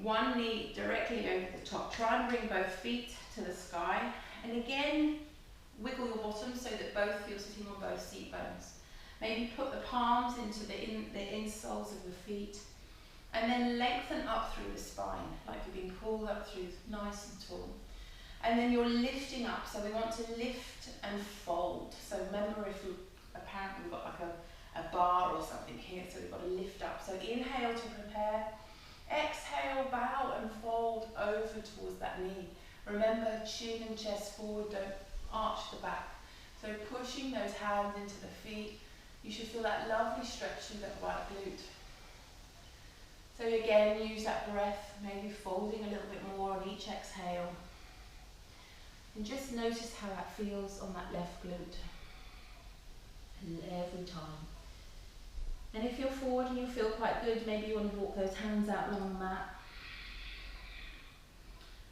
One knee directly over the top. Try and bring both feet to the sky. And again, wiggle your bottom so that both feel sitting on both seat bones. Maybe put the palms into the insoles of the feet. And then lengthen up through the spine, like you're being pulled up through, nice and tall. And then you're lifting up, so we want to lift and fold. So remember, if we apparently we've got like a bar or something here, so we've got to lift up. So inhale to prepare, exhale, bow and fold over towards that knee. Remember, chin and chest forward, don't arch the back. So pushing those hands into the feet, you should feel that lovely stretch through that right glute. So again, use that breath, maybe folding a little bit more on each exhale. And just notice how that feels on that left glute. Every time. And if you're forward and you feel quite good, maybe you want to walk those hands out along the mat.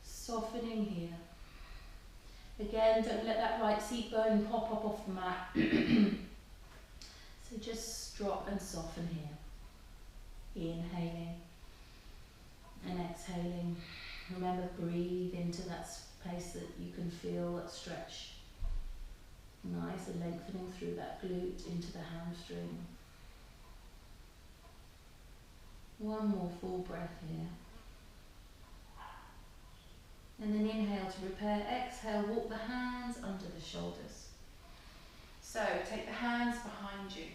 Softening here. Again, don't let that right seat bone pop up off the mat. So just drop and soften here. Inhaling and exhaling. Remember, breathe into that space that you can feel that stretch. Nice and lengthening through that glute into the hamstring. One more full breath here. And then inhale to prepare. Exhale, walk the hands under the shoulders. So take the hands behind you.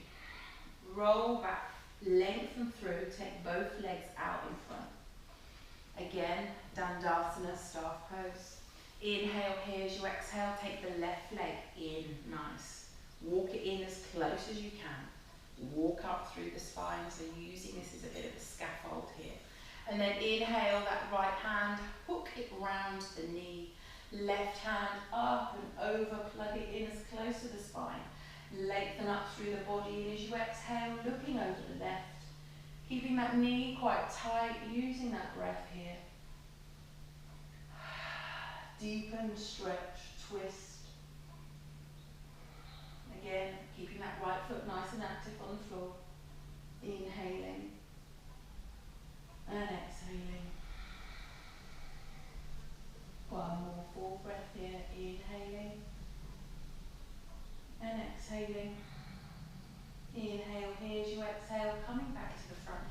roll back, lengthen through, take both legs out in front. Again, Dandasana, staff pose. Inhale here as you exhale, take the left leg in, nice. Walk it in as close as you can. Walk up through the spine, so using this as a bit of a scaffold here. And then inhale that right hand, hook it round the knee. Left hand up and over, plug it in as close to the spine. Lengthen up through the body, and as you exhale, looking over the left. Keeping that knee quite tight, using that breath here. Deepen, stretch, twist. Again, keeping that right foot nice and active on the floor. Inhaling and exhaling. One more full breath here. Inhaling and exhaling. Inhale here as you exhale, coming back to the front.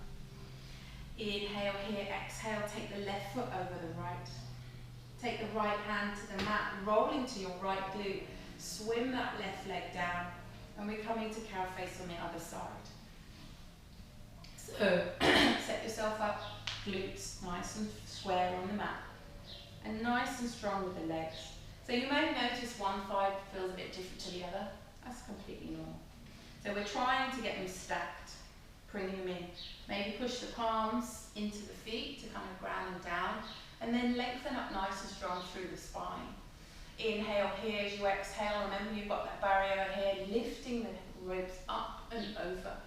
Inhale here, exhale, take the left foot over the right. Take the right hand to the mat, roll into your right glute. Swim that left leg down, and we're coming to cow face on the other side. So, set yourself up, glutes nice and square on the mat, and nice and strong with the legs. So you may notice one thigh feels a bit different to the other. That's completely normal. So we're trying to get them stacked, bringing them in. Maybe push the palms into the feet to kind of ground them down, and then lengthen up nice and strong through the spine. Inhale here as you exhale. Remember, you've got that barrier here, lifting the ribs up and over.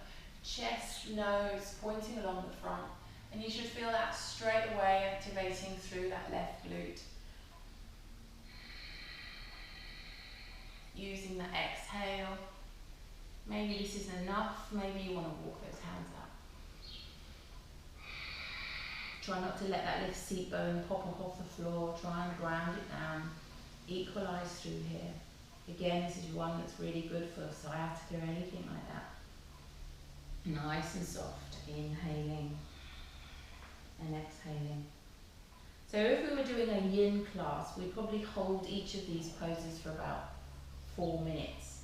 Chest, nose, pointing along the front. And you should feel that straight away activating through that left glute. Using the exhale. Maybe this isn't enough. Maybe you want to walk those hands up. Try not to let that left seat bone pop up off the floor. Try and ground it down. Equalize through here. Again, this is one that's really good for sciatica or anything like that. Nice and soft. Inhaling and exhaling. So if we were doing a yin class, we'd probably hold each of these poses for about 4 minutes.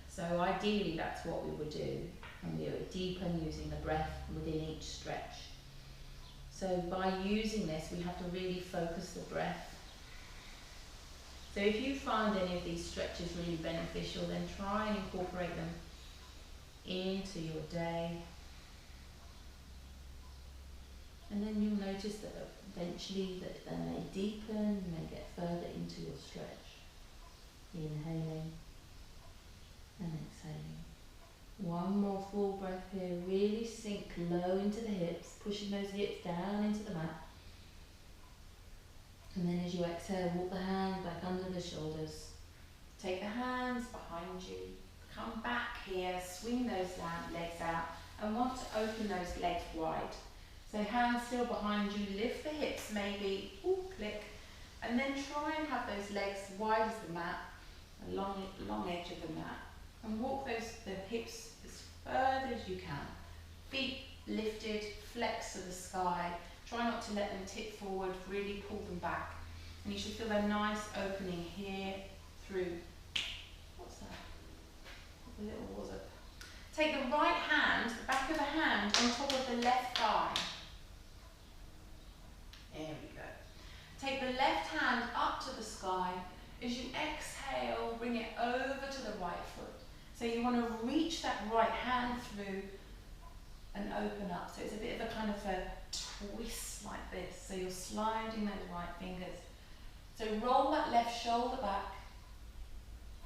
So ideally that's what we would do, and we would deepen using the breath within each stretch. So by using this, we have to really focus the breath. So if you find any of these stretches really beneficial, then try and incorporate them into your day. And then you'll notice that eventually that they may deepen, you may get further into your stretch. Inhaling and exhaling. One more full breath here. Really sink low into the hips, pushing those hips down into the mat. And then as you exhale, walk the hands back under the shoulders. Take the hands behind you. Come back here, swing those legs out, and want to open those legs wide. So hands still behind you, lift the hips maybe, ooh, click, and then try and have those legs wide as the mat, a long edge of the mat, and walk the hips as further as you can. Feet lifted, flex to the sky. Try not to let them tip forward, really pull them back. And you should feel a nice opening here through. What's that? A little was it? Take the right hand, the back of the hand, on top of the left thigh. There we go. Take the left hand up to the sky. As you exhale, bring it over to the right foot. So you want to reach that right hand through and open up. So it's a bit of a kind of a twist like this. So you're sliding those right fingers. So roll that left shoulder back,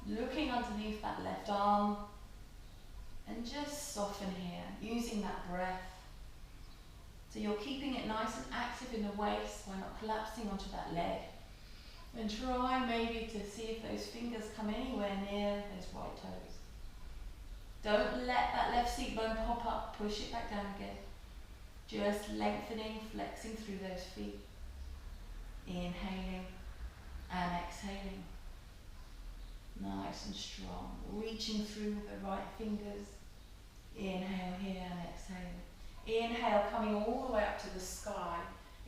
looking underneath that left arm, and just soften here, using that breath. So you're keeping it nice and active in the waist while not collapsing onto that leg. And try maybe to see if those fingers come anywhere near those right toes. Don't let that left seat bone pop up, push it back down again. Just lengthening, flexing through those feet. Inhaling and exhaling. Nice and strong. Reaching through the right fingers. Inhale here and exhale. Inhale, coming all the way up to the sky.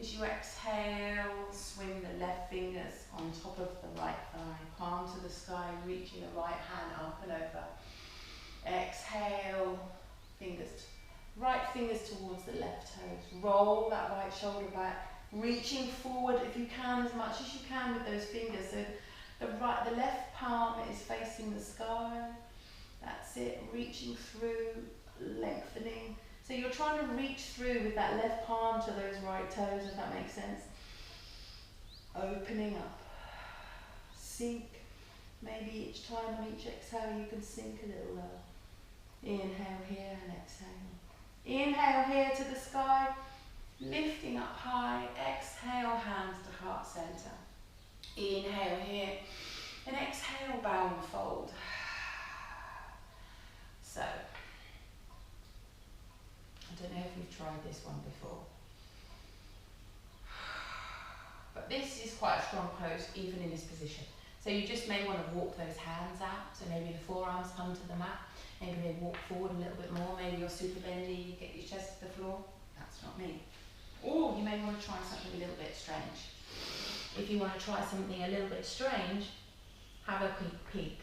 As you exhale, swing the left fingers on top of the right thigh. Palm to the sky, reaching the right hand up and over. Exhale, fingers fingers towards the left toes. Roll that right shoulder back, reaching forward if you can, as much as you can with those fingers. So the left palm is facing the sky. That's it, reaching through, lengthening. So you're trying to reach through with that left palm to those right toes, if that makes sense. Opening up. Sink. Maybe each time on each exhale you can sink a little lower. Inhale here and exhale. Inhale here to the sky, lifting up high. Exhale, hands to heart center. Inhale here and exhale, bow and fold. So, I don't know if you've tried this one before, but this is quite a strong pose even in this position. So you just may want to walk those hands out, so maybe the forearms come to the mat, maybe they walk forward a little bit more, maybe you're super bendy, you get your chest to the floor. That's not me. Or you may want to try something a little bit strange. If you want to try something a little bit strange, have a quick peek.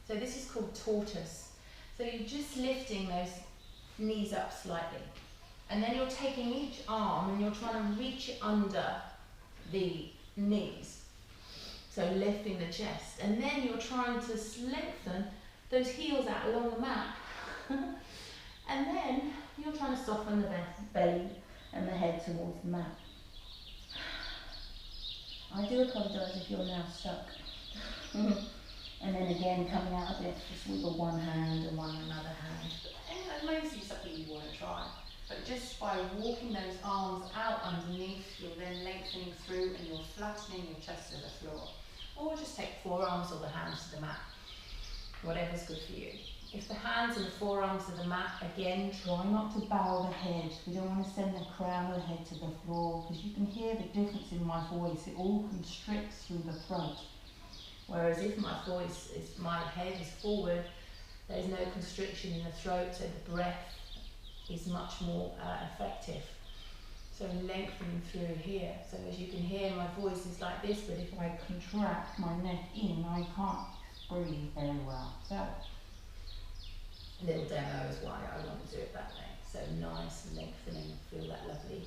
So this is called tortoise. So you're just lifting those knees up slightly. And then you're taking each arm and you're trying to reach it under the knees. So lifting the chest. And then you're trying to lengthen those heels out along the mat. And then you're trying to soften the belly and the head towards the mat. I do apologise if you're now stuck. And then again, coming out of it, just wiggle one hand and one another hand. And that may be something you want to try. But just by walking those arms out underneath, you're then lengthening through and you're flattening your chest to the floor. Or just take forearms or the hands to the mat. Whatever's good for you. If the hands and the forearms to the mat, again, try not to bow the head. We don't want to send the crown of the head to the floor, because you can hear the difference in my voice. It all constricts through the throat. Whereas if my head is forward, there's no constriction in the throat, so the breath is much more effective. So lengthening through here. So as you can hear, my voice is like this, but if I contract my neck in, I can't breathe very well. So a little demo is why I want to do it that way. So nice lengthening, feel that lovely.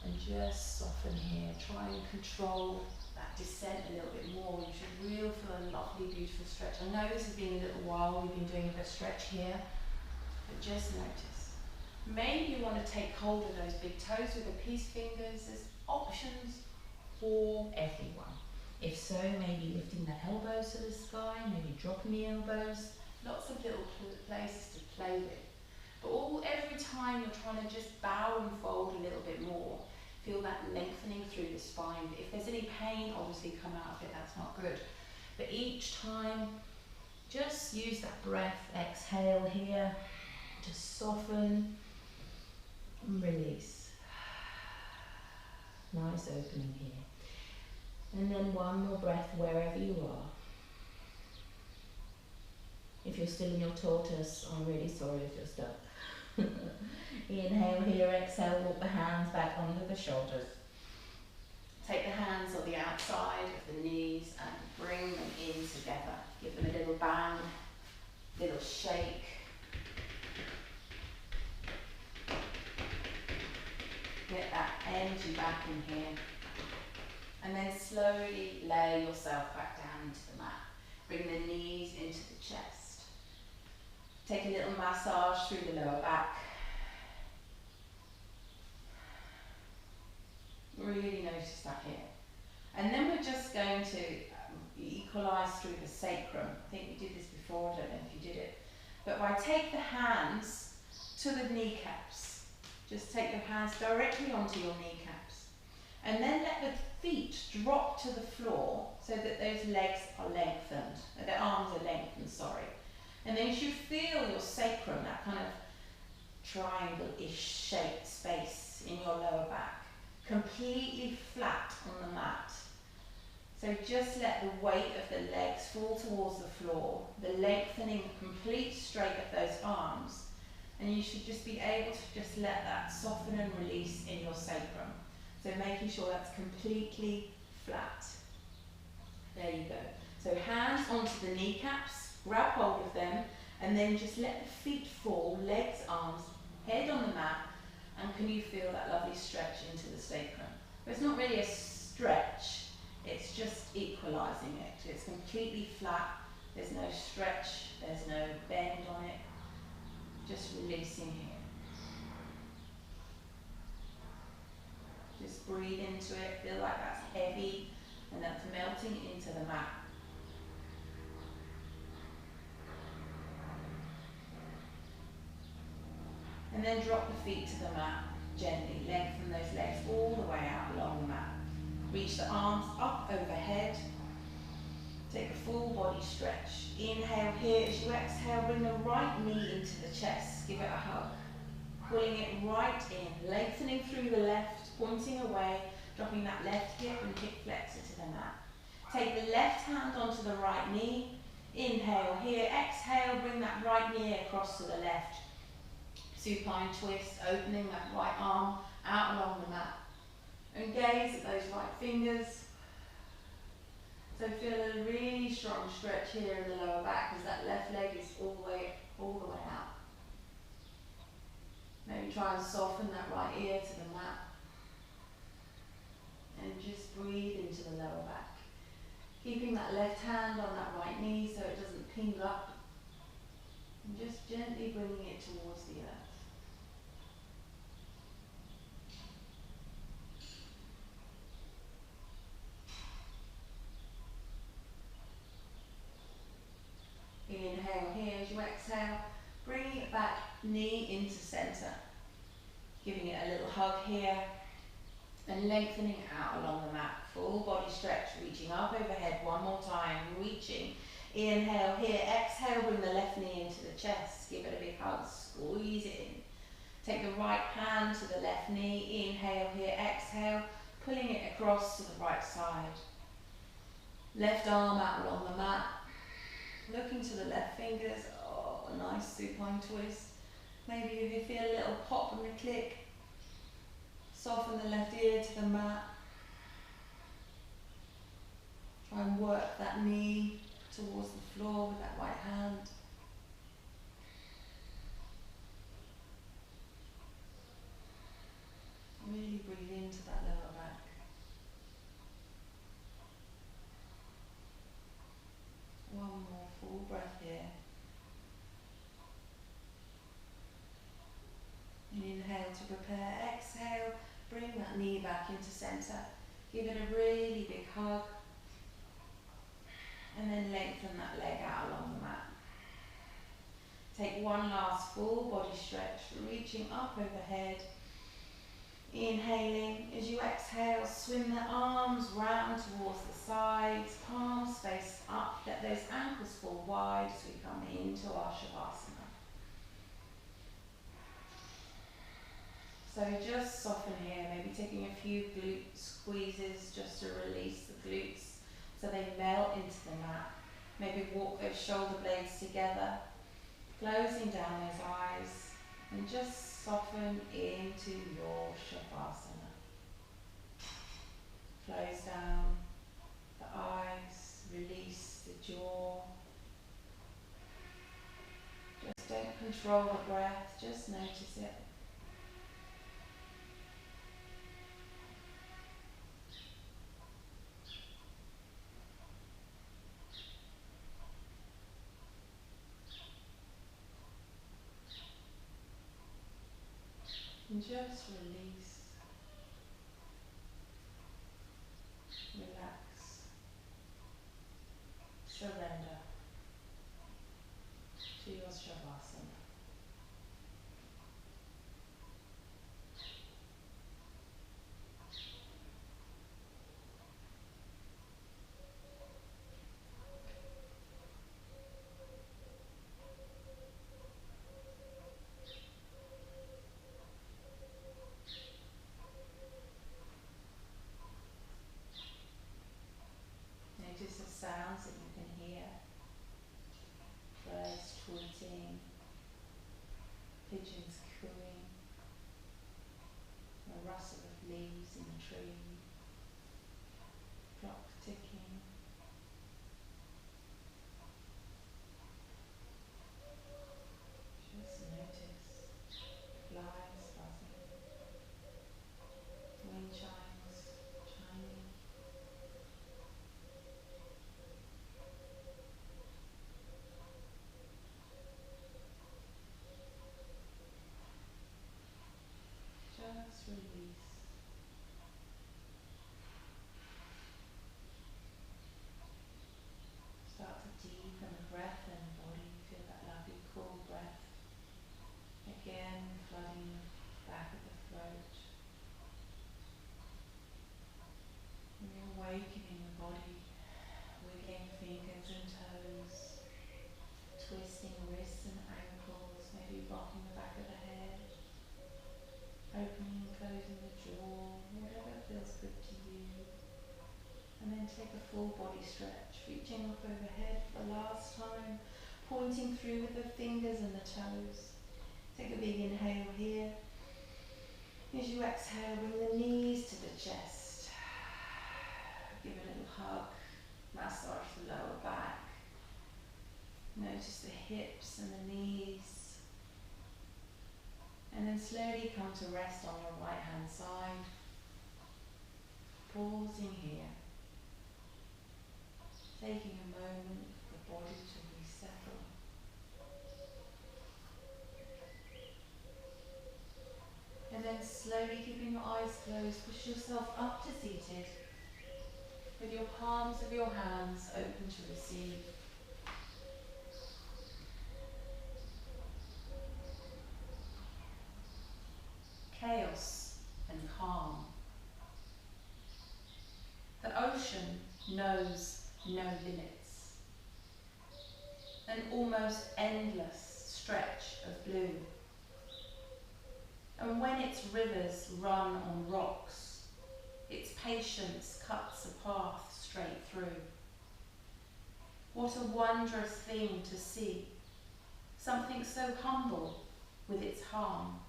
And just soften here, try and control that descent a little bit more. You should really feel a lovely, beautiful stretch. I know this has been a little while, we've been doing a bit of stretch here, but just notice. Maybe you want to take hold of those big toes with the peace fingers. There's options for everyone. If so, maybe lifting the elbows to the sky, maybe dropping the elbows. Lots of little places to play with. But every time you're trying to just bow and fold a little bit more, feel that lengthening through the spine. If there's any pain, obviously come out of it, that's not good. But each time, just use that breath, exhale here, to soften and release. Nice opening here. And then one more breath wherever you are. If you're still in your tortoise, I'm really sorry if you're stuck. Inhale here, exhale, walk the hands back under the shoulders. Take the hands on the outside of the knees and bring them in together. Give them a little bang, little shake. Get that energy back in here. And then slowly lay yourself back down into the mat. Bring the knees into the chest. Take a little massage through the lower back. Really notice that here. And then we're just going to equalise through the sacrum. I think we did this before, I don't know if you did it. But I take the hands to the kneecaps. Just take your hands directly onto your kneecaps. And then let the feet drop to the floor so that those legs are lengthened, the arms are lengthened, sorry. And then you should feel your sacrum, that kind of triangle-ish shaped space in your lower back, completely flat on the mat. So just let the weight of the legs fall towards the floor, the lengthening, complete straight of those arms. And you should just be able to just let that soften and release in your sacrum. So making sure that's completely flat. There you go. So hands onto the kneecaps, grab hold of them, and then just let the feet fall, legs, arms, head on the mat, And can you feel that lovely stretch into the sacrum? But it's not really a stretch, it's just equalising it. It's completely flat, there's no stretch, there's no bend on it, just releasing here. Just breathe into it, feel like that's heavy and that's melting into the mat. And then drop the feet to the mat gently, lengthen those legs all the way out along the mat. Reach the arms up overhead. Take a full body stretch. Inhale here. As you exhale, bring the right knee into the chest. Give it a hug. Pulling it right in, lengthening through the left, pointing away, dropping that left hip and hip flexor to the mat. Take the left hand onto the right knee. Inhale here. Exhale, bring that right knee across to the left. Supine twist, opening that right arm out along the mat. And gaze at those right fingers. So feel a really strong stretch here in the lower back as that left leg is all the way out. Maybe try and soften that right ear to the mat. And just breathe into the lower back. Keeping that left hand on that right knee so it doesn't ping up. And just gently bringing it towards the earth. Inhale here as you exhale, bringing it back, knee into centre. Giving it a little hug here and lengthening it out along the mat. Full body stretch, reaching up overhead one more time, reaching. Inhale here, exhale, bring the left knee into the chest. Give it a big hug, squeeze it in. Take the right hand to the left knee, inhale here, exhale, pulling it across to the right side. Left arm out along the mat. Looking to the left fingers, oh, a nice supine twist. Maybe you feel a little pop and a click. Soften the left ear to the mat. Try and work that knee towards the floor with that right hand. Really breathe into that lower back. One more full breath here. And inhale to prepare. Exhale, bring that knee back into centre. Give it a really big hug. And then lengthen that leg out along the mat. Take one last full body stretch, reaching up overhead. Inhaling, as you exhale, swing the arms round towards the sides, palms face up, let those ankles fall wide as we come into our Shavasana. So just soften here, maybe taking a few glute squeezes just to release the glutes so they melt into the mat. Maybe walk those shoulder blades together, closing down those eyes and just soften into your Shavasana. Close down the eyes, release the jaw. Just don't control the breath, just notice it. And just release, relax, surrender to your Shavasana. Notice the sounds that you can hear. Birds tweeting, pigeons cooing, the rustle of leaves in the tree, clock ticking. Just notice flies buzzing. twisting wrists and ankles, maybe rocking the back of the head, opening and closing the jaw, whatever feels good to you. And then take a full body stretch, reaching up overhead for the last time, pointing through with the fingers and the toes. Take a big inhale here. As you exhale, bring the knees to the chest. Give a little hug, massage the lower back. Notice the hips and the knees. And then slowly come to rest on your right hand side. Pausing here. Taking a moment for the body to resettle. And then slowly, keeping your eyes closed, push yourself up to seated with your palms of your hands open to receive. Chaos and calm. The ocean knows no limits. An almost endless stretch of blue. And when its rivers run on rocks, its patience cuts a path straight through. What a wondrous thing to see, something so humble with its harm,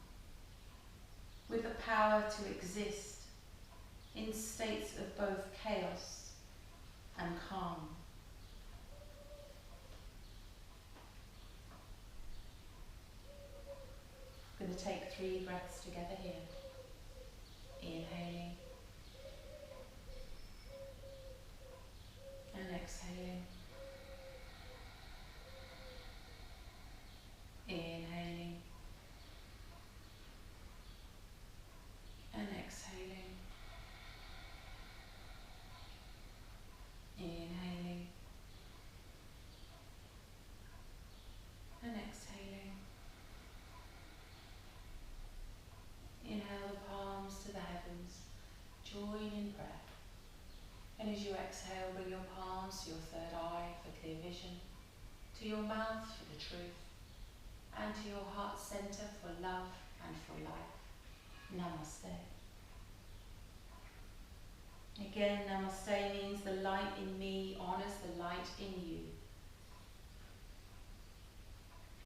with the power to exist in states of both chaos and calm. I'm going to take 3 breaths together here. Inhaling and exhaling. Inhaling and exhaling. Inhaling and exhaling. Inhale the palms to the heavens. Join in breath. And as you exhale, bring your palms to your third eye for clear vision, to your mouth for the truth, and to your heart center for love and for life. Namaste. Again, namaste means the light in me honors the light in you.